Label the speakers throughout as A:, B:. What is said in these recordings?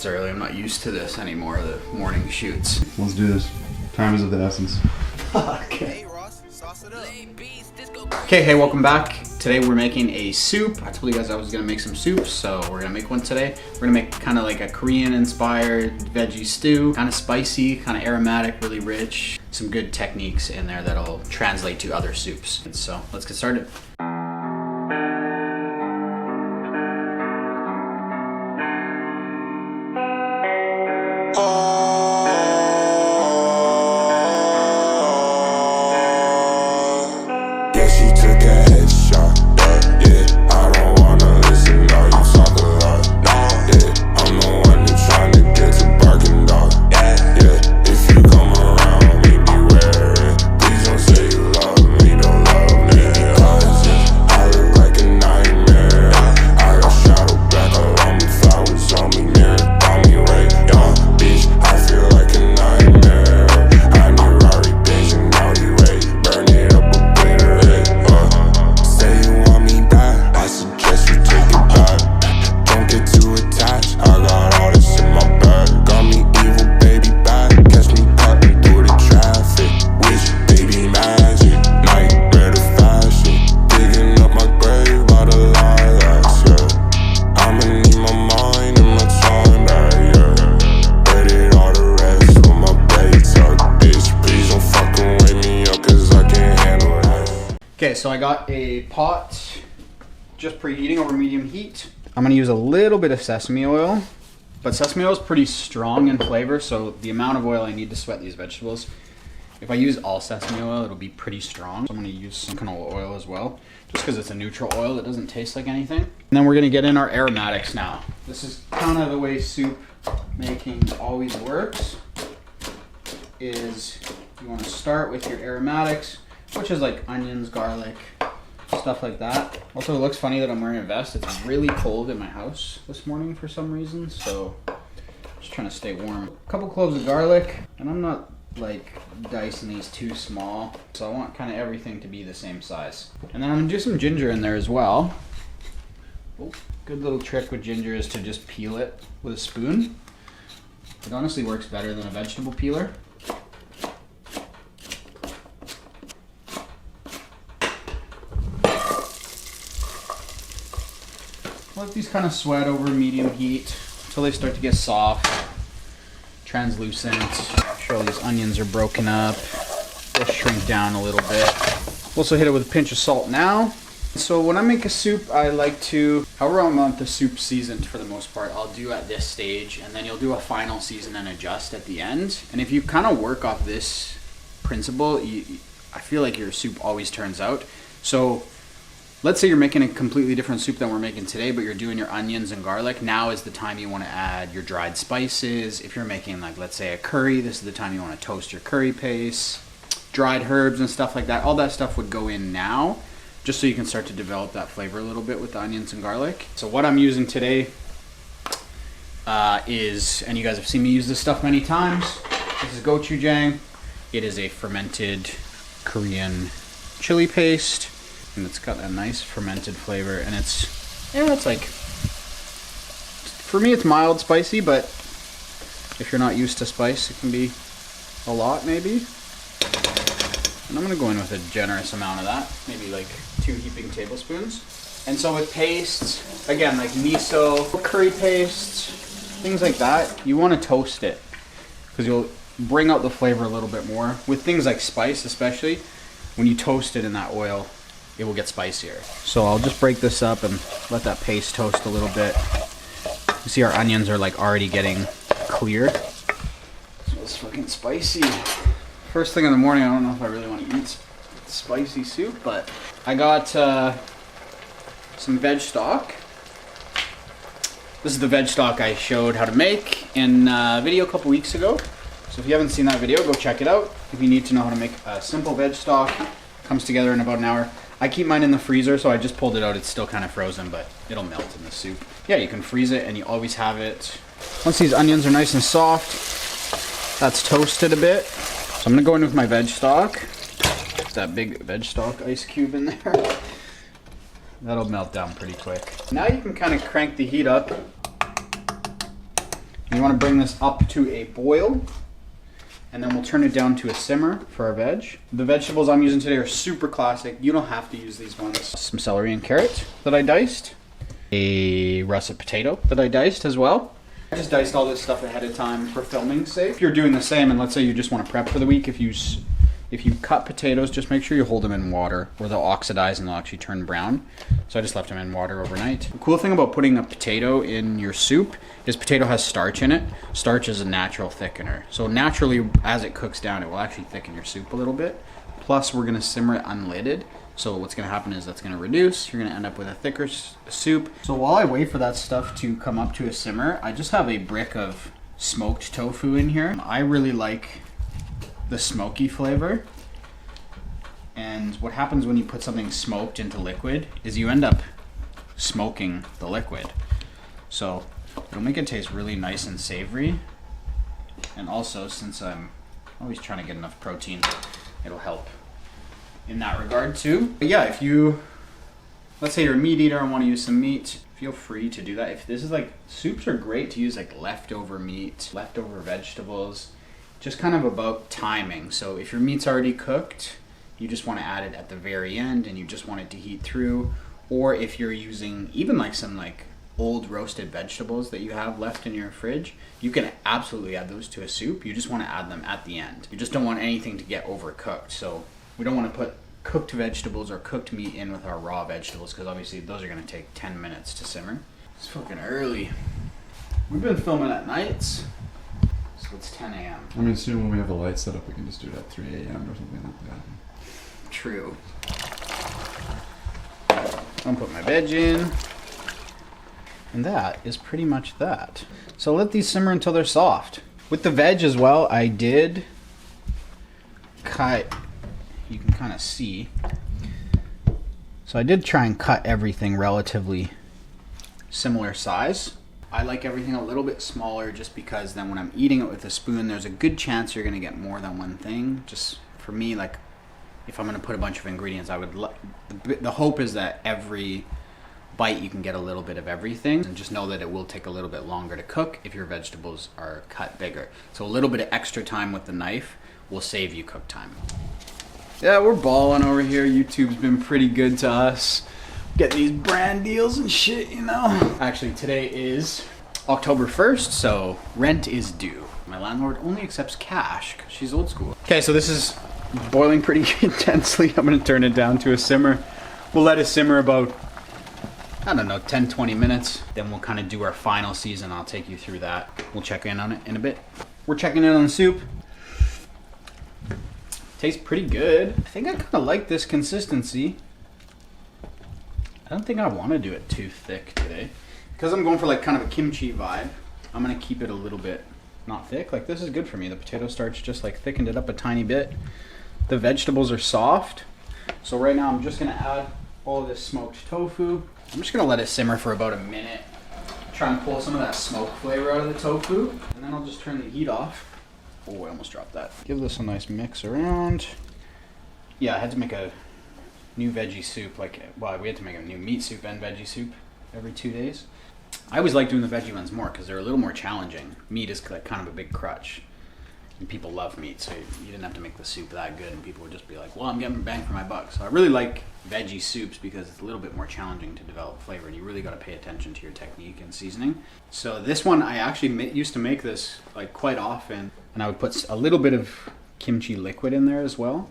A: It's early, I'm not used to this anymore, the morning shoots.
B: Let's do this. Time is of the essence.
A: Okay. Okay, hey, welcome back. Today we're making a soup. I told you guys I was gonna make some soup, so we're gonna make one today. We're gonna make kind of like a Korean-inspired veggie stew. Kind of spicy, kind of aromatic, really rich. Some good techniques in there that'll translate to other soups. And so, let's get started.
C: Yeah, she took a headshot. Yeah, I don't wanna listen. No, you talk a lot. Yeah, I'm the one that's trying to get to barking dog. Yeah, if you come around me, beware it. Please don't say you love me, don't love me. Because I look like a nightmare. I got shadow back along me, flowers on me, mirror on me, wait. Young bitch, I feel like a nightmare. I need Rari, bitch, and Audi, wait. Burn it up a bitter. Say you want me back, I suggest you take it back. Don't get too attached, I got all this in my bag. Got me evil, baby, back. Catch me cutting through the traffic. Wish, baby, magic. Nightmare to fashion. Digging up my grave by the lilacs, yeah. I'ma need my mind and my time back, yeah. Ready all the rest with my belly tucked. Bitch, please don't fucking wake me up, cause I can't handle that.
A: Okay, so I got a pot just preheating over medium heat. I'm gonna use a little bit of sesame oil, but sesame oil is pretty strong in flavor, so the amount of oil I need to sweat these vegetables, if I use all sesame oil, it'll be pretty strong. So I'm gonna use some canola oil as well, just because it's a neutral oil that doesn't taste like anything. And then we're gonna get in our aromatics now. This is kind of the way soup making always works, is you wanna start with your aromatics, which is like onions, garlic, stuff like that. Also, it looks funny that I'm wearing a vest. It's really cold in my house this morning for some reason, so just trying to stay warm. A couple cloves of garlic, and I'm not like dicing these too small, so I want kind of everything to be the same size. And then I'm gonna do some ginger in there as well. Oh, good little trick with ginger is to just peel it with a spoon. It honestly works better than a vegetable peeler. Let these kind of sweat over medium heat until they start to get soft, translucent. Make sure all these onions are broken up. They'll shrink down a little bit. Also hit it with a pinch of salt now. So when I make a soup, I like to, however I want the soup seasoned for the most part, I'll do at this stage, and then you'll do a final season and adjust at the end. And if you kind of work off this principle, I feel like your soup always turns out. So let's say you're making a completely different soup than we're making today, but you're doing your onions and garlic. Now is the time you want to add your dried spices. If you're making, like, let's say a curry, this is the time you want to toast your curry paste, dried herbs and stuff like that. All that stuff would go in now, just so you can start to develop that flavor a little bit with the onions and garlic. So what I'm using today is, and you guys have seen me use this stuff many times, this is gochujang. It is a fermented Korean chili paste. And it's got a nice fermented flavor, and it's like, for me it's mild spicy, but if you're not used to spice, it can be a lot maybe. And I'm gonna go in with a generous amount of that, maybe like 2 heaping tablespoons. And so with pastes, again, like miso, curry paste, things like that, you wanna toast it, because you'll bring out the flavor a little bit more. With things like spice especially, when you toast it in that oil, it will get spicier. So I'll just break this up and let that paste toast a little bit. You see our onions are like already getting clear. So it's fucking spicy. First thing in the morning, I don't know if I really want to eat spicy soup, but I got some veg stock. This is the veg stock I showed how to make in a video a couple weeks ago. So if you haven't seen that video, go check it out. If you need to know how to make a simple veg stock, it comes together in about an hour. I keep mine in the freezer, so I just pulled it out. It's still kind of frozen, but it'll melt in the soup. Yeah, you can freeze it, and you always have it. Once these onions are nice and soft, that's toasted a bit. So I'm gonna go in with my veg stock. Put that big veg stock ice cube in there. That'll melt down pretty quick. Now you can kind of crank the heat up You want to bring this up to a boil, and then we'll turn it down to a simmer for our veg. The vegetables I'm using today are super classic. You don't have to use these ones. Some celery and carrot that I diced. A russet potato that I diced as well. I just diced all this stuff ahead of time for filming's sake. If you're doing the same, and let's say you just want to prep for the week, if you cut potatoes, just make sure you hold them in water or they'll oxidize and they'll actually turn brown. So I just left them in water overnight. The cool thing about putting a potato in your soup is potato has starch in it. Starch is a natural thickener. So naturally, as it cooks down, it will actually thicken your soup a little bit. Plus, we're gonna simmer it unlidded. So what's gonna happen is that's gonna reduce. You're gonna end up with a thicker soup. So while I wait for that stuff to come up to a simmer, I just have a brick of smoked tofu in here. I really like the smoky flavor. And what happens when you put something smoked into liquid is you end up smoking the liquid. So it'll make it taste really nice and savory. And also, since I'm always trying to get enough protein, it'll help in that regard too. But yeah, if you, let's say you're a meat eater and want to use some meat, feel free to do that. If this is like, soups are great to use like leftover meat, leftover vegetables, just kind of about timing. So if your meat's already cooked, you just want to add it at the very end and you just want it to heat through. Or if you're using even like some like old roasted vegetables that you have left in your fridge, you can absolutely add those to a soup. You just want to add them at the end. You just don't want anything to get overcooked. So we don't want to put cooked vegetables or cooked meat in with our raw vegetables because obviously those are going to take 10 minutes to simmer. It's fucking early. We've been filming at nights, so it's 10 a.m.
B: I mean, soon when we have the lights set up, we can just do it at 3 a.m. or something like that.
A: True. I'll put my veg in. And that is pretty much that. So let these simmer until they're soft. With the veg as well, I did cut, you can kind of see. So I did try and cut everything relatively similar size. I like everything a little bit smaller just because then when I'm eating it with a spoon, there's a good chance you're gonna get more than one thing. Just for me, like if I'm gonna put a bunch of ingredients, I would, the hope is that every bite you can get a little bit of everything, and just know that it will take a little bit longer to cook if your vegetables are cut bigger. So a little bit of extra time with the knife will save you cook time. Yeah, we're balling over here. YouTube's been pretty good to us. Get these brand deals and shit, you know. Actually, today is October 1st, so rent is due. My landlord only accepts cash because she's old school. Okay, so this is boiling pretty intensely. I'm gonna turn it down to a simmer. We'll let it simmer about, I don't know, 10-20 minutes. Then we'll kind of do our final season. I'll take you through that. We'll check in on it in a bit. We're checking in on the soup. Tastes pretty good. I think I kind of like this consistency. I don't think I want to do it too thick today. Because I'm going for like kind of a kimchi vibe, I'm going to keep it a little bit not thick. Like this is good for me. The potato starch just like thickened it up a tiny bit. The vegetables are soft. So right now I'm just going to add all of this smoked tofu. I'm just going to let it simmer for about a minute. Try and pull some of that smoke flavor out of the tofu. And then I'll just turn the heat off. Oh, I almost dropped that. Give this a nice mix around. Yeah, I had to make a new veggie soup. Well, we had to make a new meat soup and veggie soup every 2 days. I always like doing the veggie ones more because they're a little more challenging. Meat is like kind of a big crutch. And people love meat, so you didn't have to make the soup that good, and people would just be like, well, I'm getting bang for my buck. So I really like veggie soups because it's a little bit more challenging to develop flavor, and you really got to pay attention to your technique and seasoning. So this one, I actually used to make this like quite often, and I would put a little bit of kimchi liquid in there as well.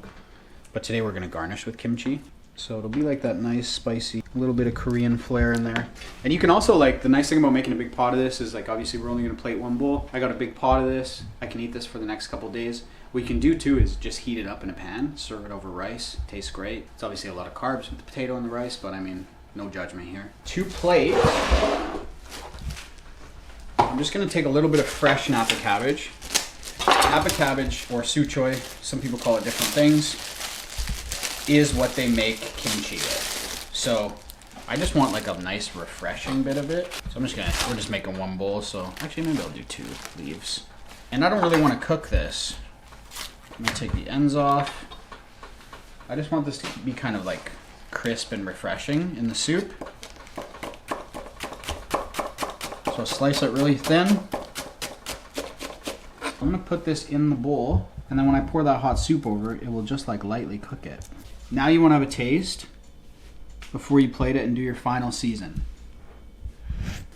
A: But today we're going to garnish with kimchi. So it'll be like that nice, spicy, little bit of Korean flair in there. And you can also, like, the nice thing about making a big pot of this is, like, obviously we're only going to plate one bowl. I got a big pot of this. I can eat this for the next couple days. What you can do, too, is just heat it up in a pan, serve it over rice. Tastes great. It's obviously a lot of carbs with the potato and the rice, but, I mean, no judgment here. To plate, I'm just going to take a little bit of fresh Napa cabbage. Napa cabbage, or suchoy, some people call it different things, is what they make kimchi with. So I just want like a nice refreshing bit of it. So we're just making one bowl, so actually maybe I'll do 2 leaves. And I don't really want to cook this. I'm gonna take the ends off. I just want this to be kind of like crisp and refreshing in the soup. So slice it really thin. I'm gonna put this in the bowl, and then when I pour that hot soup over it, it will just like lightly cook it. Now you wanna have a taste before you plate it and do your final season.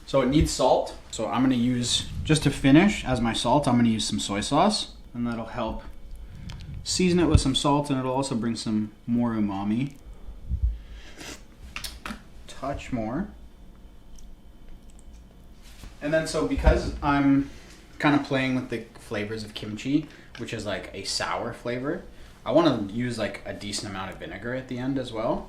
A: So it needs salt. So I'm gonna use, just to finish as my salt, I'm gonna use some soy sauce, and that'll help season it with some salt, and it'll also bring some more umami. Touch more. And then so because I'm kind of playing with the flavors of kimchi, which is like a sour flavor, I want to use like a decent amount of vinegar at the end as well,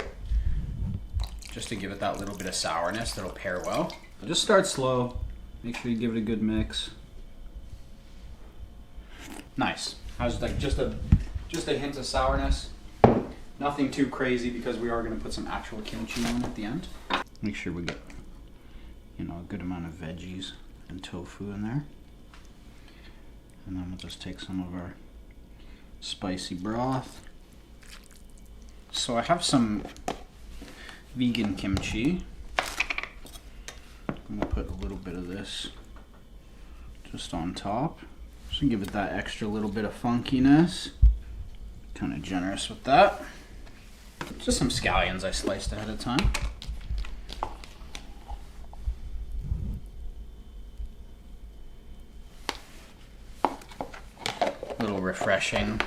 A: just to give it that little bit of sourness that'll pair well. Just start slow. Make sure you give it a good mix. Nice. I was like just a hint of sourness. Nothing too crazy because we are going to put some actual kimchi on at the end. Make sure we get, you know, a good amount of veggies and tofu in there. And then we'll just take some of our spicy broth. So I have some vegan kimchi. I'm gonna put a little bit of this just on top. Just to give it that extra little bit of funkiness. Kind of generous with that. Just some scallions I sliced ahead of time. Little refreshing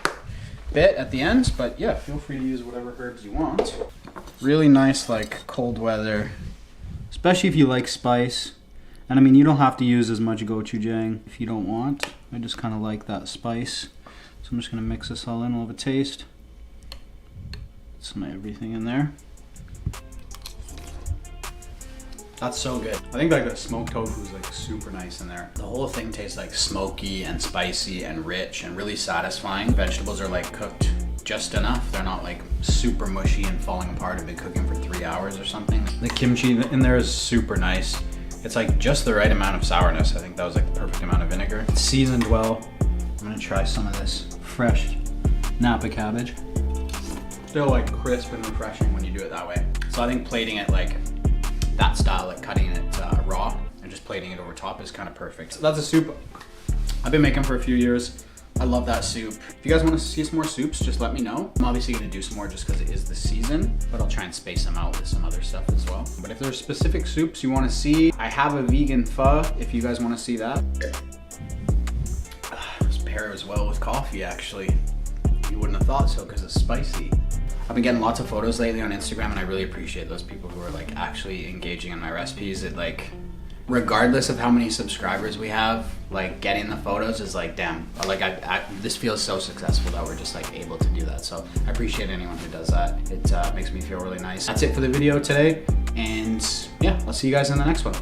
A: bit at the end, but yeah, feel free to use whatever herbs you want. Really nice, like cold weather, especially if you like spice. And I mean, you don't have to use as much gochujang if you don't want. I just kind of like that spice. So I'm just gonna mix this all in. We'll have a taste. Some of everything in there. That's so good. I think like the smoked tofu is like super nice in there. The whole thing tastes like smoky and spicy and rich and really satisfying. Vegetables are like cooked just enough. They're not like super mushy and falling apart and been cooking for 3 hours or something. The kimchi in there is super nice. It's like just the right amount of sourness. I think that was like the perfect amount of vinegar. It's seasoned well. I'm gonna try some of this fresh Napa cabbage. Still like crisp and refreshing when you do it that way. So I think plating it like that style, like cutting it raw and just plating it over top is kind of perfect. So that's a soup I've been making for a few years. I love that soup. If you guys want to see some more soups, just let me know. I'm obviously gonna do some more just because it is the season, but I'll try and space them out with some other stuff as well. But if there's specific soups you want to see, I have a vegan pho if you guys want to see that. This pairs well with coffee actually. You wouldn't have thought so because it's spicy. I've been getting lots of photos lately on Instagram, and I really appreciate those people who are like actually engaging in my recipes. It like, regardless of how many subscribers we have, like getting the photos is like, damn, like this feels so successful that we're just like able to do that. So I appreciate anyone who does that. It makes me feel really nice. That's it for the video today, and yeah, I'll see you guys in the next one.